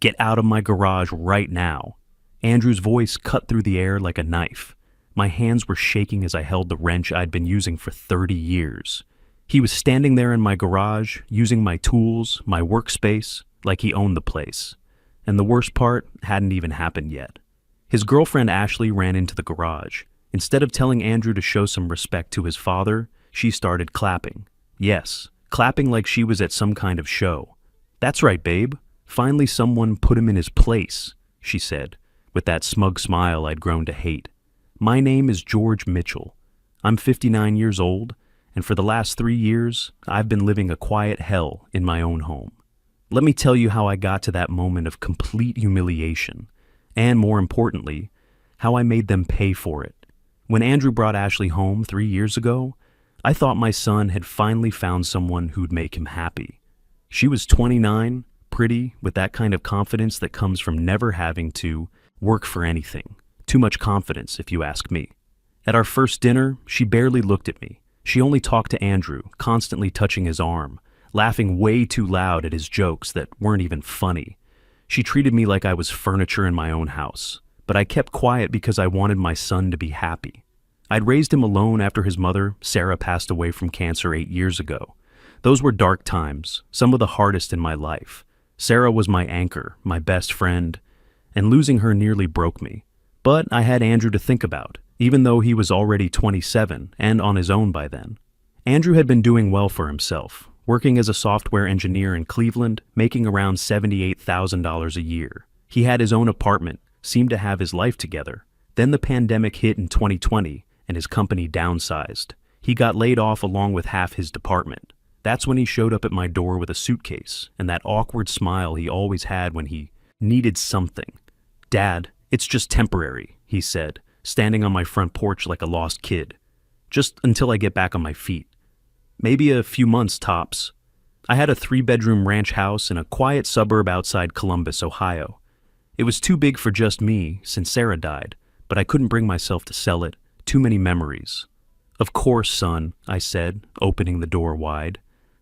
Get out of my garage right now." Andrew's voice cut through the air like a knife. My hands were shaking as I held the wrench I'd been using for 30 years. He was standing there in my garage, using my tools, my workspace, like he owned the place. And the worst part hadn't even happened yet. His girlfriend Ashley ran into the garage. Instead of telling Andrew to show some respect to his father, she started clapping. Yes, clapping like she was at some kind of show. "That's right, babe. Finally someone put him in his place," she said, with that smug smile I'd grown to hate. "My name is George Mitchell. I'm 59 years old, and for the last 3 years, I've been living a quiet hell in my own home. Let me tell you how I got to that moment of complete humiliation, and more importantly, how I made them pay for it. When Andrew brought Ashley home 3 years ago, I thought my son had finally found someone who'd make him happy. She was 29, pretty, with that kind of confidence that comes from never having to work for anything. Too much confidence, if you ask me. At our first dinner, she barely looked at me. She only talked to Andrew, constantly touching his arm, laughing way too loud at his jokes that weren't even funny. She treated me like I was furniture in my own house, but I kept quiet because I wanted my son to be happy. I'd raised him alone after his mother, Sarah, passed away from cancer 8 years ago. Those were dark times, some of the hardest in my life. Sarah was my anchor, my best friend, and losing her nearly broke me. But I had Andrew to think about, even though he was already 27 and on his own by then. Andrew had been doing well for himself, working as a software engineer in Cleveland, making around $78,000 a year. He had his own apartment, seemed to have his life together. Then the pandemic hit in 2020, and his company downsized. He got laid off along with half his department. That's when he showed up at my door with a suitcase and that awkward smile he always had when he needed something. "Dad, it's just temporary," he said, standing on my front porch like a lost kid. "Just until I get back on my feet. Maybe a few months tops." I had a 3-bedroom ranch house in a quiet suburb outside Columbus, Ohio. It was too big for just me since Sarah died, but I couldn't bring myself to sell it. Too many memories. "Of course, son," I said, opening the door wide.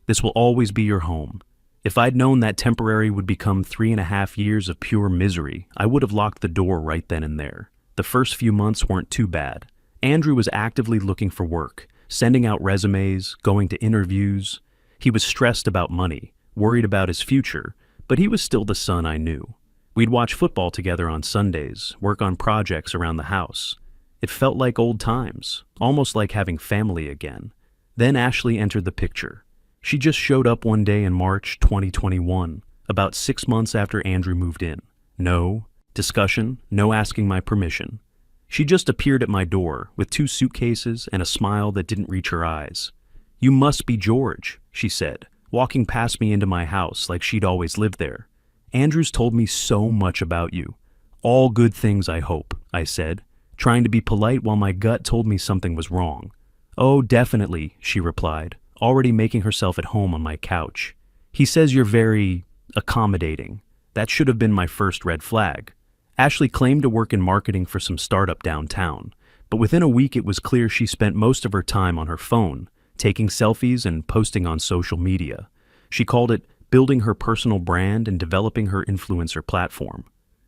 "This will always be your home. If I'd known that temporary would become 3.5 years of pure misery, I would have locked the door right then and there." The first few months weren't too bad. Andrew was actively looking for work, sending out resumes, going to interviews. He was stressed about money, worried about his future, but he was still the son I knew. We'd watch football together on Sundays, work on projects around the house. It felt like old times, almost like having family again. Then Ashley entered the picture. She just showed up one day in March 2021, about 6 months after Andrew moved in. No discussion, no asking my permission. She just appeared at my door with 2 suitcases and a smile that didn't reach her eyes. "You must be George," she said, walking past me into my house like she'd always lived there. "Andrew's told me so much about you. All good things, I hope," I said, trying to be polite while my gut told me something was wrong. "Oh, definitely," she replied, already making herself at home on my couch. "He says you're very accommodating." That should have been my first red flag. Ashley claimed to work in marketing for some startup downtown, but within a week it was clear she spent most of her time on her phone, taking selfies and posting on social media. She called it building her personal brand and developing her influencer platform.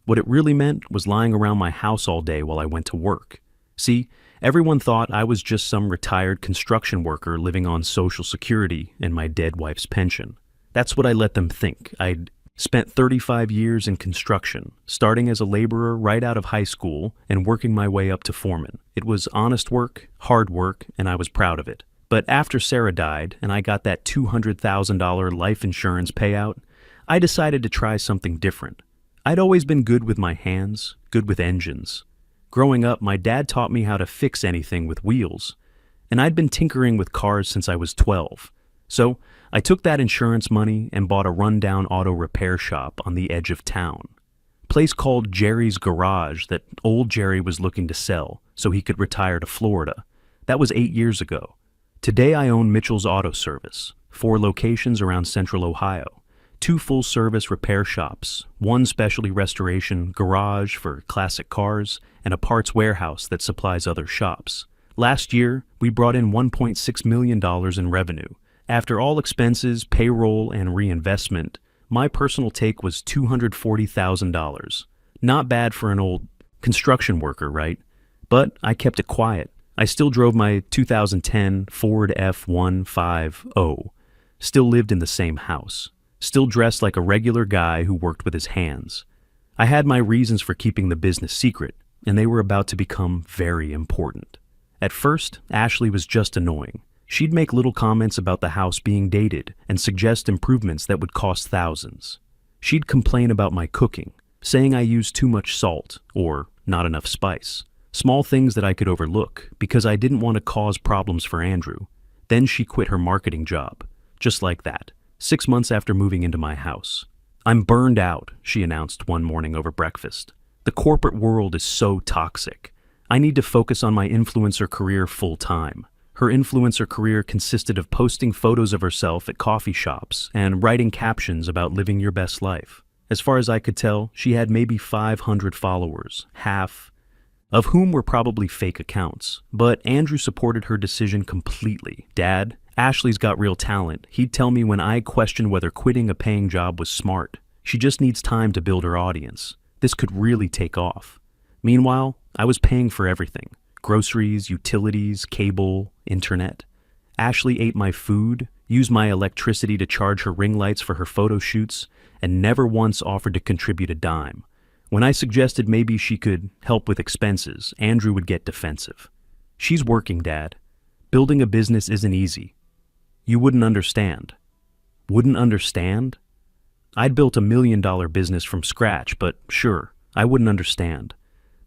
What it really meant was lying around my house all day while I went to work. See, everyone thought I was just some retired construction worker living on Social Security and my dead wife's pension. That's what I let them think. I'd spent 35 years in construction, starting as a laborer right out of high school and working my way up to foreman. It was honest work, hard work, and I was proud of it. But after Sarah died and I got that $200,000 life insurance payout, I decided to try something different. I'd always been good with my hands, good with engines. Growing up, my dad taught me how to fix anything with wheels, and I'd been tinkering with cars since I was 12. So I took that insurance money and bought a rundown auto repair shop on the edge of town. A place called Jerry's Garage that old Jerry was looking to sell so he could retire to Florida. That was 8 years ago. Today I own Mitchell's Auto Service, 4 locations around central Ohio, 2 full-service repair shops, 1 specialty restoration garage for classic cars, and a parts warehouse that supplies other shops. Last year, we brought in $1.6 million in revenue. After all expenses, payroll, and reinvestment, My personal take was $240,000. Not bad for an old construction worker, right? But I kept it quiet. I still drove my 2010 Ford F-150. Still lived in the same house. Still dressed like a regular guy who worked with his hands. I had my reasons for keeping the business secret, and they were about to become very important. At first, Ashley was just annoying. She'd make little comments about the house being dated and suggest improvements that would cost thousands. She'd complain about my cooking, saying I used too much salt or not enough spice. Small things that I could overlook because I didn't want to cause problems for Andrew. Then she quit her marketing job, just like that, 6 months after moving into my house. "I'm burned out," she announced one morning over breakfast. "The corporate world is so toxic. I need to focus on my influencer career full time." Her influencer career consisted of posting photos of herself at coffee shops and writing captions about living your best life. As far as I could tell, she had maybe 500 followers, half of whom were probably fake accounts. But Andrew supported her decision completely. "Dad, Ashley's got real talent. He'd tell me when I questioned whether quitting a paying job was smart. She just needs time to build her audience. This could really take off." Meanwhile, I was paying for everything. Groceries, utilities, cable, internet. Ashley ate my food, used my electricity to charge her ring lights for her photo shoots, and never once offered to contribute a dime. When I suggested maybe she could help with expenses, Andrew would get defensive. "She's working, Dad. Building a business isn't easy. You wouldn't understand." Wouldn't understand? I'd built $1 million business from scratch, but sure, I wouldn't understand.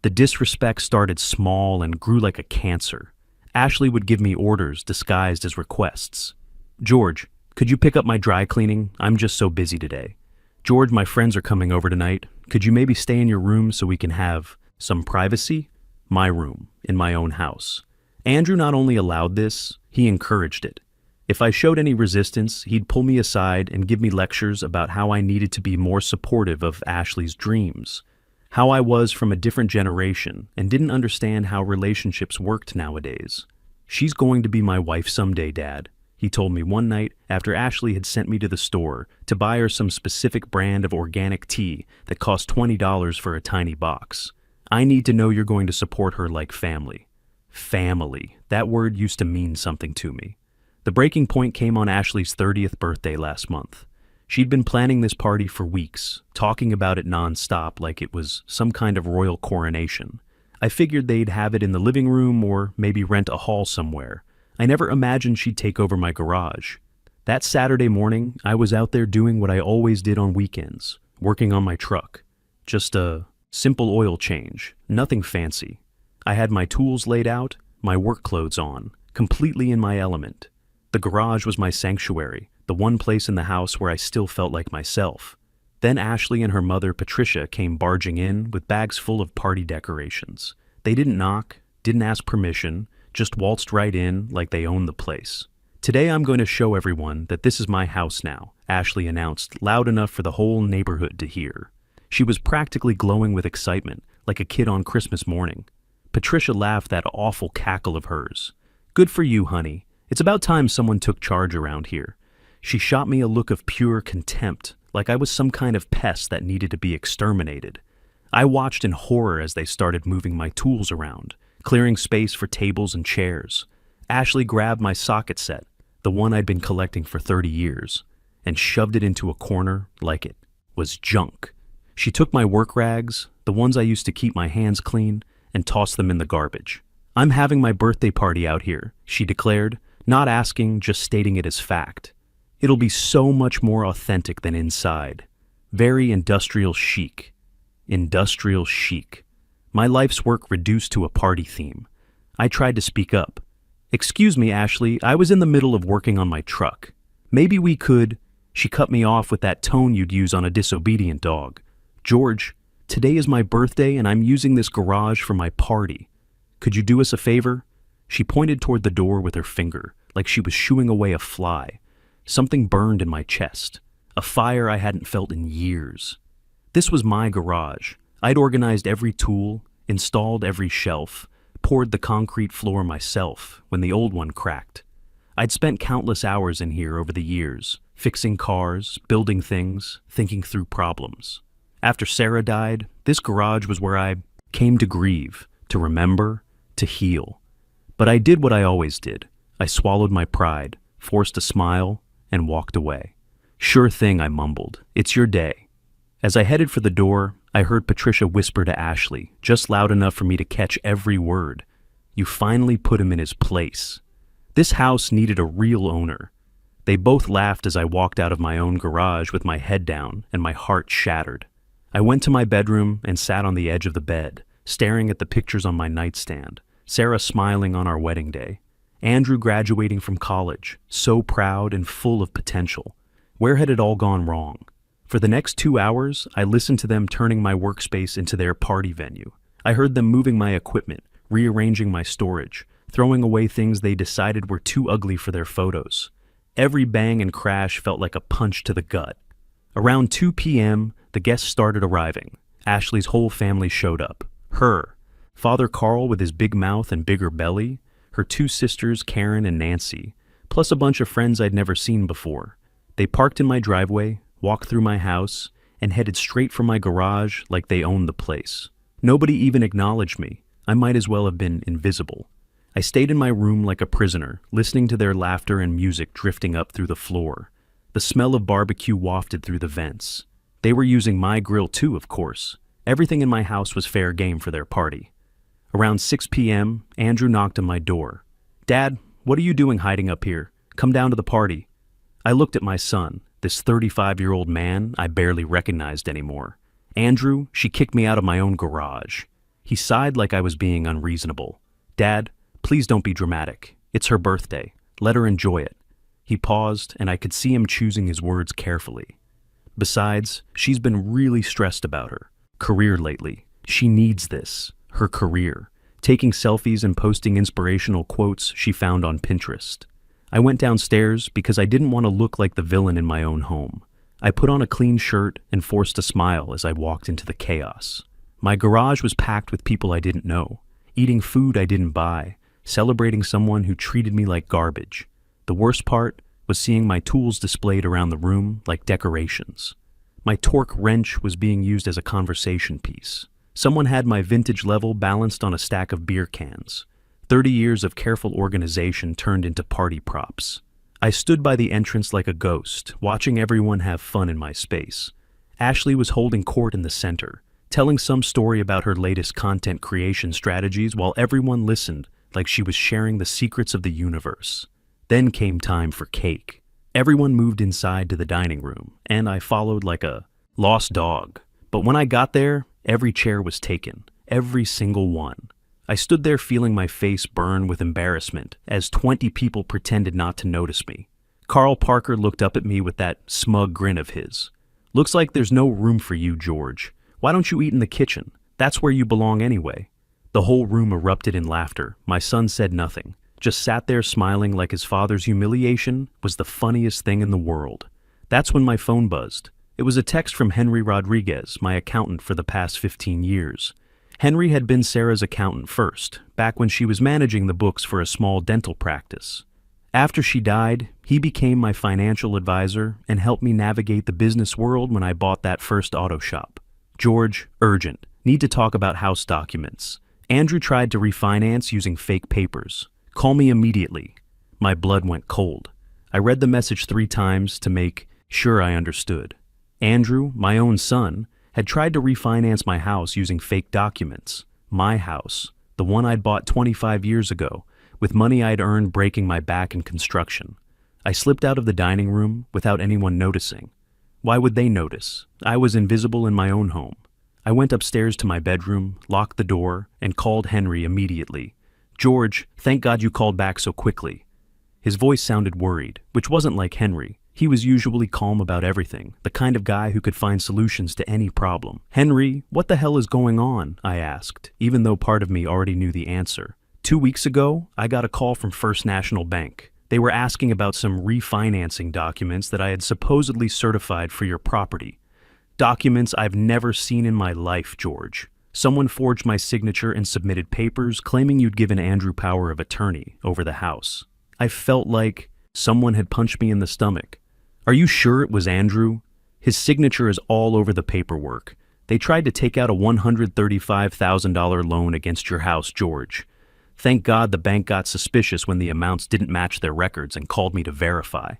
The disrespect started small and grew like a cancer. Ashley would give me orders disguised as requests. "George, could you pick up my dry cleaning? I'm just so busy today." "George, my friends are coming over tonight. Could you maybe stay in your room so we can have some privacy?" My room, in my own house. Andrew not only allowed this, he encouraged it. If I showed any resistance, he'd pull me aside and give me lectures about how I needed to be more supportive of Ashley's dreams. How I was from a different generation and didn't understand how relationships worked nowadays. "She's going to be my wife someday, Dad," he told me one night after Ashley had sent me to the store to buy her some specific brand of organic tea that cost $20 for a tiny box. "I need to know you're going to support her like family." Family. That word used to mean something to me. The breaking point came on Ashley's 30th birthday last month. She'd been planning this party for weeks, talking about it nonstop like it was some kind of royal coronation. I figured they'd have it in the living room or maybe rent a hall somewhere. I never imagined she'd take over my garage. That Saturday morning, I was out there doing what I always did on weekends, working on my truck. Just a simple oil change, nothing fancy. I had my tools laid out, my work clothes on, completely in my element. The garage was my sanctuary, the one place in the house where I still felt like myself. Then Ashley and her mother, Patricia, came barging in with bags full of party decorations. They didn't knock, didn't ask permission, just waltzed right in like they owned the place. "Today I'm going to show everyone that this is my house now," Ashley announced, loud enough for the whole neighborhood to hear. She was practically glowing with excitement, like a kid on Christmas morning. Patricia laughed that awful cackle of hers. "Good for you, honey. It's about time someone took charge around here." She shot me a look of pure contempt, like I was some kind of pest that needed to be exterminated. I watched in horror as they started moving my tools around, clearing space for tables and chairs. Ashley grabbed my socket set, the one I'd been collecting for 30 years, and shoved it into a corner like it was junk. She took my work rags, the ones I used to keep my hands clean, and tossed them in the garbage. "I'm having my birthday party out here," she declared, not asking, just stating it as fact. "It'll be so much more authentic than inside. Very industrial chic." Industrial chic. My life's work reduced to a party theme. I tried to speak up. "Excuse me, Ashley, I was in the middle of working on my truck. Maybe we could—" She cut me off with that tone you'd use on a disobedient dog. "George, today is my birthday and I'm using this garage for my party. Could you do us a favor?" She pointed toward the door with her finger, like she was shooing away a fly. Something burned in my chest, a fire I hadn't felt in years. This was my garage. I'd organized every tool, installed every shelf, poured the concrete floor myself when the old one cracked. I'd spent countless hours in here over the years, fixing cars, building things, thinking through problems. After Sarah died, this garage was where I came to grieve, to remember, to heal. But I did what I always did. I swallowed my pride, forced a smile, and walked away. "Sure thing," I mumbled. "It's your day." As I headed for the door, I heard Patricia whisper to Ashley, just loud enough for me to catch every word. "You finally put him in his place." This house needed a real owner. They both laughed as I walked out of my own garage with my head down and my heart shattered. I went to my bedroom and sat on the edge of the bed, staring at the pictures on my nightstand. Sarah smiling on our wedding day. Andrew graduating from college, so proud and full of potential. Where had it all gone wrong? For the next 2 hours, I listened to them turning my workspace into their party venue. I heard them moving my equipment, rearranging my storage, throwing away things they decided were too ugly for their photos. Every bang and crash felt like a punch to the gut. Around 2 p.m., the guests started arriving. Ashley's whole family showed up. Her, Father Carl with his big mouth and bigger belly, her 2 sisters, Karen and Nancy, plus a bunch of friends I'd never seen before. They parked in my driveway, walked through my house, and headed straight for my garage like they owned the place. Nobody even acknowledged me. I might as well have been invisible. I stayed in my room like a prisoner, listening to their laughter and music drifting up through the floor. The smell of barbecue wafted through the vents. They were using my grill too, of course. Everything in my house was fair game for their party. Around 6 p.m., Andrew knocked on my door. "Dad, what are you doing hiding up here? Come down to the party." I looked at my son, this 35-year-old man I barely recognized anymore. "Andrew, she kicked me out of my own garage." He sighed like I was being unreasonable. "Dad, please don't be dramatic. It's her birthday. Let her enjoy it." He paused, and I could see him choosing his words carefully. "Besides, she's been really stressed about her career lately. She needs this. Her career. Taking selfies and posting inspirational quotes she found on Pinterest." I went downstairs because I didn't want to look like the villain in my own home. I put on a clean shirt and forced a smile as I walked into the chaos. My garage was packed with people I didn't know, eating food I didn't buy, celebrating someone who treated me like garbage. The worst part was seeing my tools displayed around the room like decorations. My torque wrench was being used as a conversation piece. Someone had my vintage level balanced on a stack of beer cans. 30 years of careful organization turned into party props. I stood by the entrance like a ghost, watching everyone have fun in my space. Ashley was holding court in the center, telling some story about her latest content creation strategies while everyone listened like she was sharing the secrets of the universe. Then came time for cake. Everyone moved inside to the dining room, and I followed like a lost dog. But when I got there, every chair was taken, every single one. I stood there feeling my face burn with embarrassment as 20 people pretended not to notice me. Carl Parker looked up at me with that smug grin of his. "Looks like there's no room for you, George. Why don't you eat in the kitchen? That's where you belong anyway." The whole room erupted in laughter. My son said nothing, just sat there smiling like his father's humiliation was the funniest thing in the world. That's when my phone buzzed. It was a text from Henry Rodriguez, my accountant for the past 15 years. Henry had been Sarah's accountant first, back when she was managing the books for a small dental practice. After she died, he became my financial advisor and helped me navigate the business world when I bought that first auto shop. "George, urgent. Need to talk about house documents. Andrew tried to refinance using fake papers. Call me immediately." My blood went cold. I read the message 3 times to make sure I understood. Andrew, my own son, had tried to refinance my house using fake documents. My house, the one I'd bought 25 years ago, with money I'd earned breaking my back in construction. I slipped out of the dining room without anyone noticing. Why would they notice? I was invisible in my own home. I went upstairs to my bedroom, locked the door, and called Henry immediately. "George, thank God you called back so quickly." His voice sounded worried, which wasn't like Henry. He was usually calm about everything, the kind of guy who could find solutions to any problem. "Henry, what the hell is going on?" I asked, even though part of me already knew the answer. 2 weeks ago, I got a call from First National Bank. They were asking about some refinancing documents that I had supposedly certified for your property. Documents I've never seen in my life, George. Someone forged my signature and submitted papers claiming you'd given Andrew power of attorney over the house. I felt like someone had punched me in the stomach. Are you sure it was Andrew? His signature is all over the paperwork. They tried to take out a $135,000 loan against your house, George. Thank God the bank got suspicious when the amounts didn't match their records and called me to verify.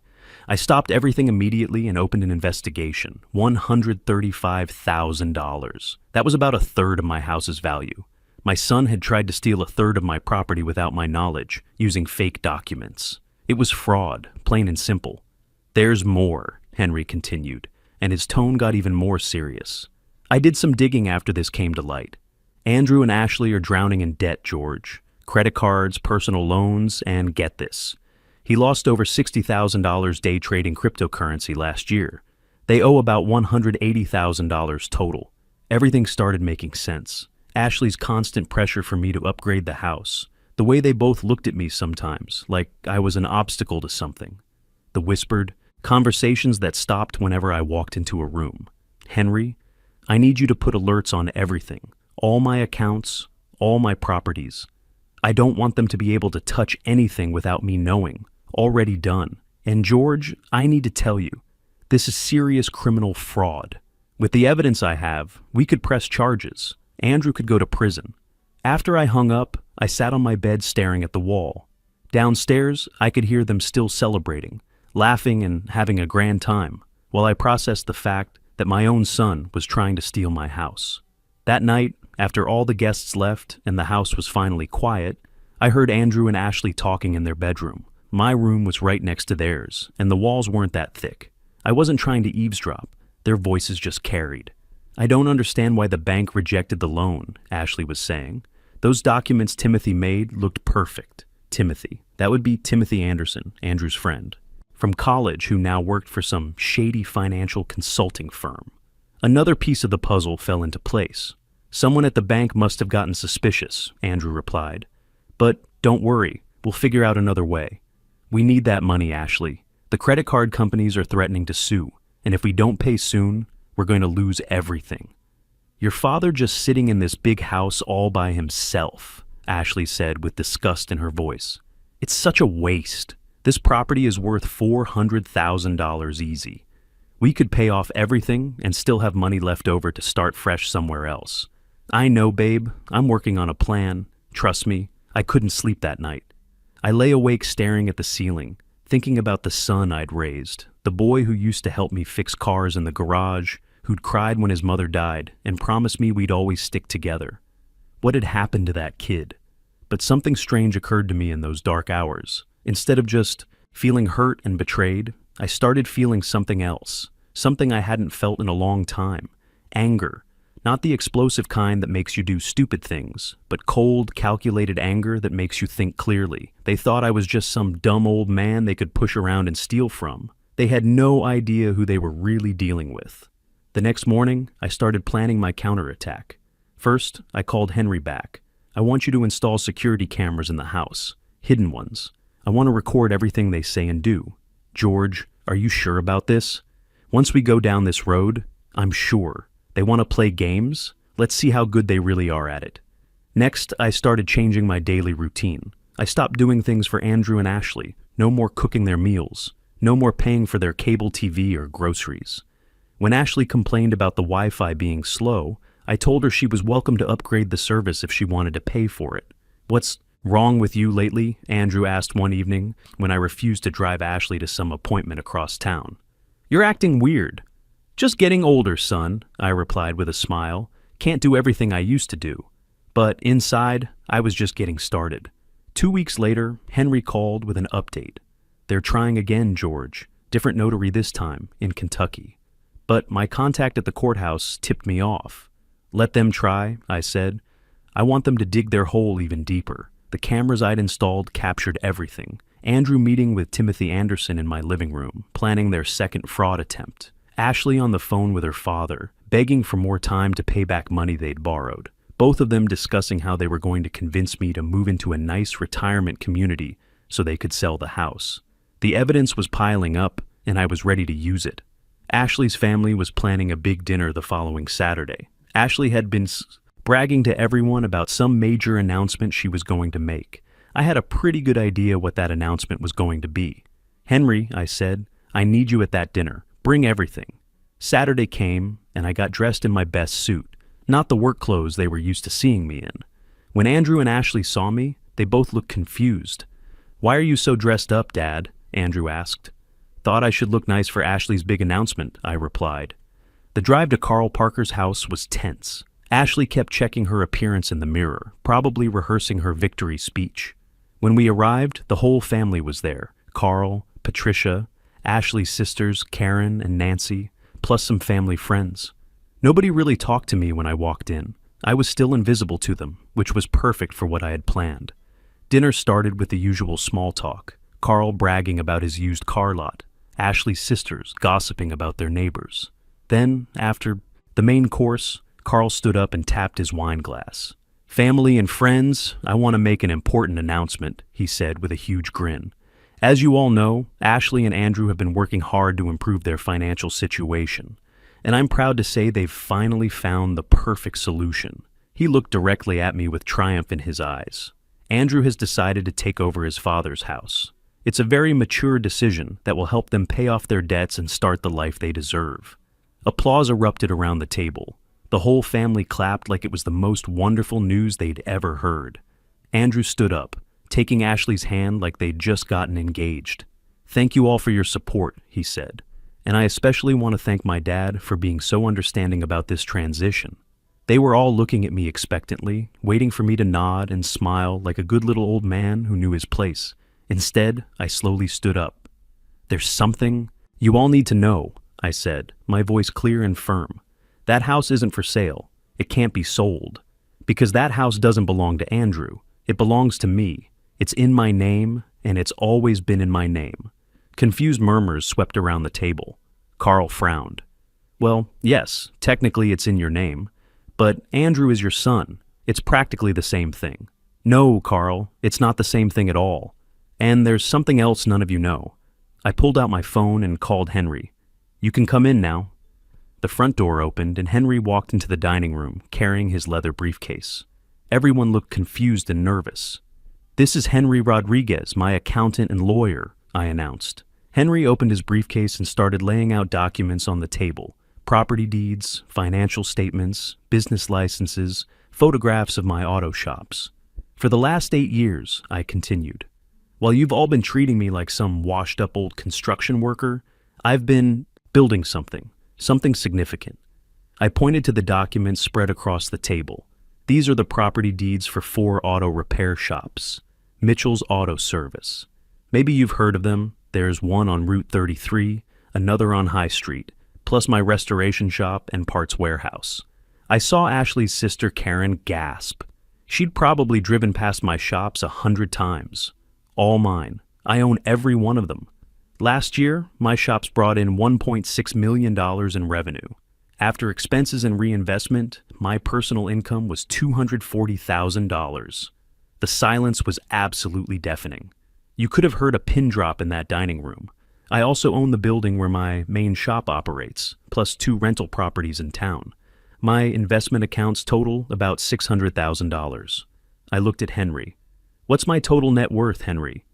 I stopped everything immediately and opened an investigation. $135,000. That was about a third of my house's value. My son had tried to steal a third of my property without my knowledge, using fake documents. It was fraud, plain and simple. There's more, Henry continued, and his tone got even more serious. I did some digging after this came to light. Andrew and Ashley are drowning in debt, George. Credit cards, personal loans, and get this. He lost over $60,000 day trading cryptocurrency last year. They owe about $180,000 total. Everything started making sense. Ashley's constant pressure for me to upgrade the house. The way they both looked at me sometimes, like I was an obstacle to something. The whispered conversations that stopped whenever I walked into a room. Henry, I need you to put alerts on everything. All my accounts, all my properties. I don't want them to be able to touch anything without me knowing. Already done. And George, I need to tell you, this is serious criminal fraud. With the evidence I have, we could press charges. Andrew could go to prison. After I hung up, I sat on my bed staring at the wall. Downstairs, I could hear them still celebrating, laughing and having a grand time, while I processed the fact that my own son was trying to steal my house. That night, after all the guests left and the house was finally quiet, I heard Andrew and Ashley talking in their bedroom. My room was right next to theirs, and the walls weren't that thick. I wasn't trying to eavesdrop. Their voices just carried. I don't understand why the bank rejected the loan, Ashley was saying. Those documents Timothy made looked perfect. Timothy. That would be Timothy Anderson, Andrew's friend, from college, who now worked for some shady financial consulting firm. Another piece of the puzzle fell into place. Someone at the bank must have gotten suspicious, Andrew replied. But don't worry, we'll figure out another way. We need that money, Ashley. The credit card companies are threatening to sue, and if we don't pay soon, we're going to lose everything. Your father just sitting in this big house all by himself, Ashley said with disgust in her voice. It's such a waste. This property is worth $400,000 easy. We could pay off everything and still have money left over to start fresh somewhere else. I know, babe. I'm working on a plan. Trust me, I couldn't sleep that night. I lay awake staring at the ceiling, thinking about the son I'd raised, the boy who used to help me fix cars in the garage, who'd cried when his mother died and promised me we'd always stick together. What had happened to that kid? But something strange occurred to me in those dark hours. Instead of just feeling hurt and betrayed, I started feeling something else, something I hadn't felt in a long time. Anger. Not the explosive kind that makes you do stupid things, but cold, calculated anger that makes you think clearly. They thought I was just some dumb old man they could push around and steal from. They had no idea who they were really dealing with. The next morning, I started planning my counterattack. First, I called Henry back. I want you to install security cameras in the house, hidden ones. I want to record everything they say and do. George, are you sure about this? Once we go down this road, I'm sure. They want to play games? Let's see how good they really are at it. Next, I started changing my daily routine. I stopped doing things for Andrew and Ashley. No more cooking their meals. No more paying for their cable TV or groceries. When Ashley complained about the Wi-Fi being slow, I told her she was welcome to upgrade the service if she wanted to pay for it. What's wrong with you lately? Andrew asked one evening when I refused to drive Ashley to some appointment across town. You're acting weird. Just getting older, son, I replied with a smile. Can't do everything I used to do. But inside, I was just getting started. 2 weeks later, Henry called with an update. They're trying again, George. Different notary this time, in Kentucky. But my contact at the courthouse tipped me off. Let them try, I said. I want them to dig their hole even deeper. The cameras I'd installed captured everything. Andrew meeting with Timothy Anderson in my living room, planning their second fraud attempt. Ashley on the phone with her father, begging for more time to pay back money they'd borrowed. Both of them discussing how they were going to convince me to move into a nice retirement community so they could sell the house. The evidence was piling up, and I was ready to use it. Ashley's family was planning a big dinner the following Saturday. Ashley had been bragging to everyone about some major announcement she was going to make. I had a pretty good idea what that announcement was going to be. Henry, I said, I need you at that dinner. Bring everything. Saturday came, and I got dressed in my best suit, not the work clothes they were used to seeing me in. When Andrew and Ashley saw me, they both looked confused. "Why are you so dressed up, Dad?" Andrew asked. "Thought I should look nice for Ashley's big announcement," I replied. The drive to Carl Parker's house was tense. Ashley kept checking her appearance in the mirror, probably rehearsing her victory speech. When we arrived, the whole family was there. Carl, Patricia, Ashley's sisters, Karen and Nancy, plus some family friends. Nobody really talked to me when I walked in. I was still invisible to them, which was perfect for what I had planned. Dinner started with the usual small talk. Carl bragging about his used car lot, Ashley's sisters gossiping about their neighbors. Then, after the main course, Carl stood up and tapped his wine glass. "Family and friends, I want to make an important announcement," he said with a huge grin. "As you all know, Ashley and Andrew have been working hard to improve their financial situation, and I'm proud to say they've finally found the perfect solution." He looked directly at me with triumph in his eyes. Andrew has decided to take over his father's house. It's a very mature decision that will help them pay off their debts and start the life they deserve. Applause erupted around the table. The whole family clapped like it was the most wonderful news they'd ever heard. Andrew stood up, taking Ashley's hand like they'd just gotten engaged. "Thank you all for your support," he said, "and I especially want to thank my dad for being so understanding about this transition." They were all looking at me expectantly, waiting for me to nod and smile like a good little old man who knew his place. Instead, I slowly stood up. "There's something you all need to know," I said, my voice clear and firm. "That house isn't for sale. It can't be sold. Because that house doesn't belong to Andrew. It belongs to me. It's in my name, and it's always been in my name." Confused murmurs swept around the table. Carl frowned. "Well, yes, technically it's in your name. But Andrew is your son. It's practically the same thing." "No, Carl, it's not the same thing at all. And there's something else none of you know." I pulled out my phone and called Henry. "You can come in now." The front door opened and Henry walked into the dining room, carrying his leather briefcase. Everyone looked confused and nervous. "This is Henry Rodriguez, my accountant and lawyer," I announced. Henry opened his briefcase and started laying out documents on the table. Property deeds, financial statements, business licenses, photographs of my auto shops. "For the last 8 years," I continued, "while you've all been treating me like some washed-up old construction worker, I've been building something significant." I pointed to the documents spread across the table. "These are the property deeds for 4 auto repair shops. Mitchell's Auto Service. Maybe you've heard of them. There's one on Route 33, another on High Street, plus my restoration shop and parts warehouse." I saw Ashley's sister Karen gasp. She'd probably driven past my shops 100 times. All mine. I own every one of them. Last year, my shops brought in $1.6 million in revenue. After expenses and reinvestment, my personal income was $240,000. The silence was absolutely deafening. You could have heard a pin drop in that dining room. I also own the building where my main shop operates, plus 2 rental properties in town. My investment accounts total about $600,000. I looked at Henry. "What's my total net worth, Henry?"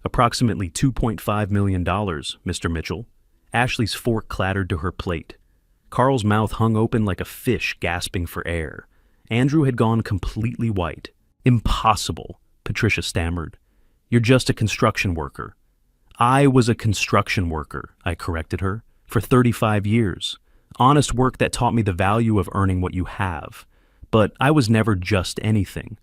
"Approximately $2.5 million, Mr. Mitchell." Ashley's fork clattered to her plate. Carl's mouth hung open like a fish gasping for air. Andrew had gone completely white. "Impossible," Patricia stammered. "You're just a construction worker." "I was a construction worker," I corrected her, "for 35 years. Honest work that taught me the value of earning what you have. But I was never just anything.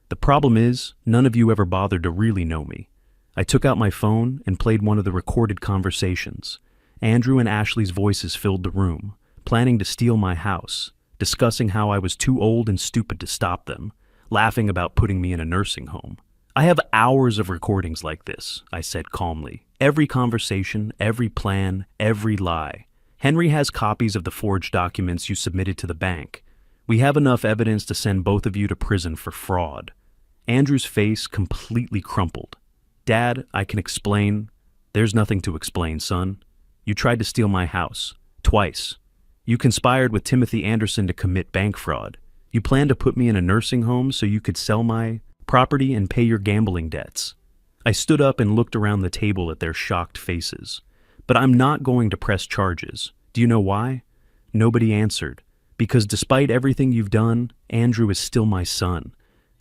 The problem is, none of you ever bothered to really know me." I took out my phone and played one of the recorded conversations. Andrew and Ashley's voices filled the room, planning to steal my house, discussing how I was too old and stupid to stop them, laughing about putting me in a nursing home. "I have hours of recordings like this," I said calmly. "Every conversation, every plan, every lie. Henry has copies of the forged documents you submitted to the bank. We have enough evidence to send both of you to prison for fraud." Andrew's face completely crumpled. "Dad, I can explain." "There's nothing to explain, son. You tried to steal my house. Twice. You conspired with Timothy Anderson to commit bank fraud. You planned to put me in a nursing home so you could sell my property and pay your gambling debts." I stood up and looked around the table at their shocked faces. But I'm not going to press charges. Do you know why? Nobody answered. Because despite everything you've done, Andrew is still my son.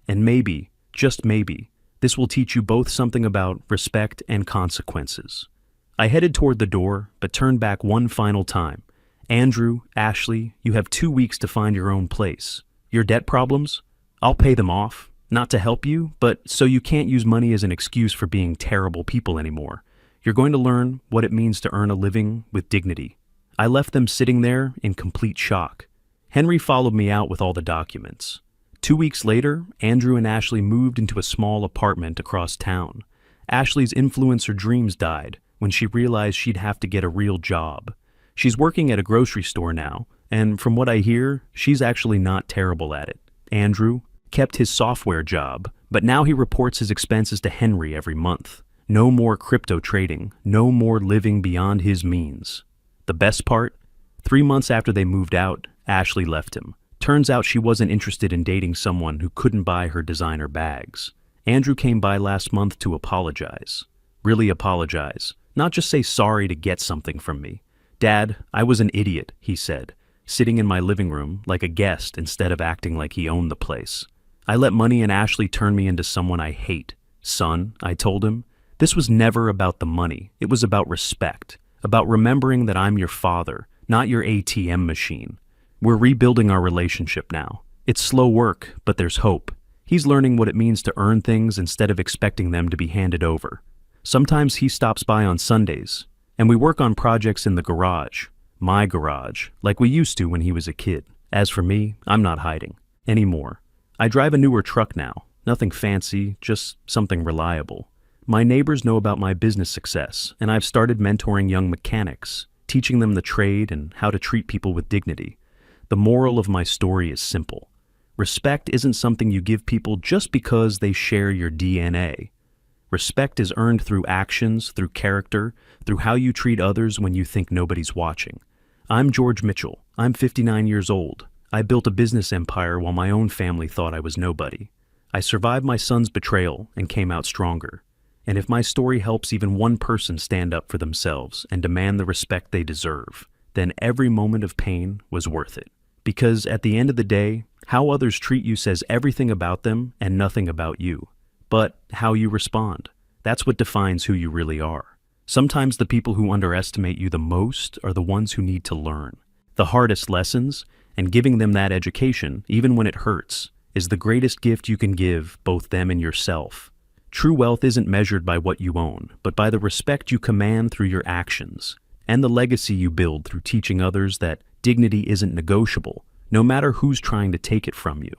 And maybe, just maybe, this will teach you both something about respect and consequences. I headed toward the door, but turned back one final time. Andrew, Ashley, you have 2 weeks to find your own place. Your debt problems? I'll pay them off. Not to help you, but so you can't use money as an excuse for being terrible people anymore. You're going to learn what it means to earn a living with dignity. I left them sitting there in complete shock. Henry followed me out with all the documents. 2 weeks later, Andrew and Ashley moved into a small apartment across town. Ashley's influencer dreams died when she realized she'd have to get a real job. She's working at a grocery store now, and from what I hear, she's actually not terrible at it. Andrew kept his software job, but now he reports his expenses to Henry every month. No more crypto trading, no more living beyond his means. The best part? 3 months after they moved out, Ashley left him. Turns out she wasn't interested in dating someone who couldn't buy her designer bags. Andrew came by last month to apologize. Really apologize. Not just say sorry to get something from me. Dad, I was an idiot, he said, sitting in my living room like a guest instead of acting like he owned the place. I let money and Ashley turn me into someone I hate. Son, I told him, this was never about the money. It was about respect, about remembering that I'm your father, not your ATM machine. We're rebuilding our relationship now. It's slow work, but there's hope. He's learning what it means to earn things instead of expecting them to be handed over. Sometimes he stops by on Sundays, and we work on projects in the garage, my garage, like we used to when he was a kid. As for me, I'm not hiding anymore. I drive a newer truck now, nothing fancy, just something reliable. My neighbors know about my business success, and I've started mentoring young mechanics, teaching them the trade and how to treat people with dignity. The moral of my story is simple. Respect isn't something you give people just because they share your DNA. Respect is earned through actions, through character, through how you treat others when you think nobody's watching. I'm George Mitchell. I'm 59 years old. I built a business empire while my own family thought I was nobody. I survived my son's betrayal and came out stronger. And if my story helps even one person stand up for themselves and demand the respect they deserve, then every moment of pain was worth it. Because at the end of the day, how others treat you says everything about them and nothing about you. But how you respond, that's what defines who you really are. Sometimes the people who underestimate you the most are the ones who need to learn the hardest lessons, and giving them that education, even when it hurts, is the greatest gift you can give both them and yourself. True wealth isn't measured by what you own, but by the respect you command through your actions, and the legacy you build through teaching others that dignity isn't negotiable, no matter who's trying to take it from you.